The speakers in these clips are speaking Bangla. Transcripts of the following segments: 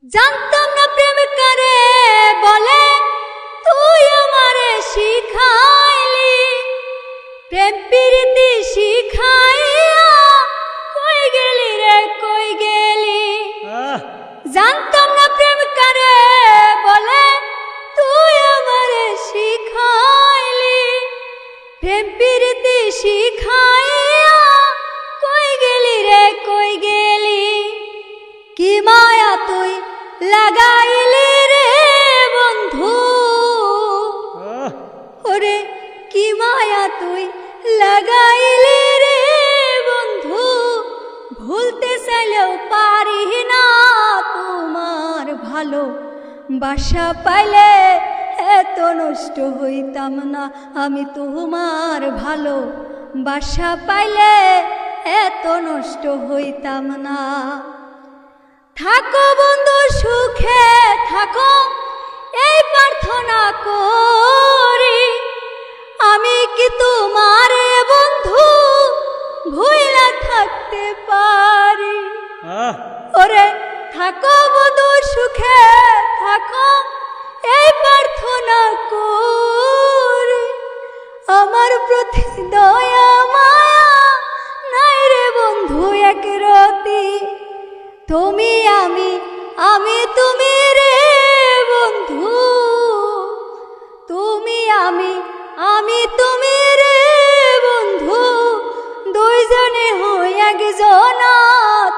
জানতাম না প্রেম কারে বলে, তুই আমারে শিখাইলি। প্রেম প্রীতি শিখাইয়া কই গেলি রে কই গেলি। জানতাম না প্রেম কারে বলে, তুই আমারে শিখাইলি। প্রেম প্রীতি শিখাইয়া কই গেলি রে কই গেলি। কি মায়া তুই লাগাইলি রে বন্ধু, ওরে কি মায়া তুই লাগাইলি রে বন্ধু। ভুলতে চাইলেও পারি না তোমার ভালো বাসা পাইলে এত নষ্ট হইতাম না। আমি তোমার ভালো বাসা পাইলে এত নষ্ট হইতাম না। থাকো বন্ধু সুখে থাকো, এই প্রার্থনা করি। আমি কি তোমার বন্ধু ভুইলা থাকতে পারি। ওরে থাকো বন্ধু সুখে থাকো, এই প্রার্থনা করি। আমার প্রতি দয়া মায়া নাই রে বন্ধু এক রতি। তুমি আমি তুমি রে বন্ধু। তুমি আমি তুমি রে বন্ধু। দুইজনে হই একজনা,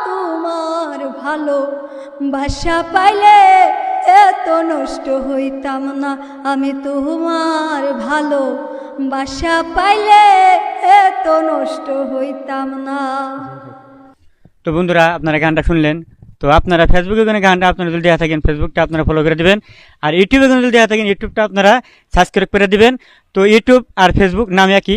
তোমার ভালো বাসা পাইলে এত নষ্ট হইতাম না। আমি তোমার ভালো বাসা পাইলে এত নষ্ট হইতাম না। তো বন্ধুরা, আপনারা গানটা শুনলেন। তো আপনারা ফেসবুকে কোনো গানটা আপনারা যদি দেওয়া থাকেন, ফেসবুকটা আপনারা ফলো করে দিবেন। আর ইউটিউবে কোনো যদি দেওয়া থাকেন, ইউটিউবটা আপনারা সাবস্ক্রাইব করে দিবেন। তো ইউটিউব আর ফেসবুক নাম একই।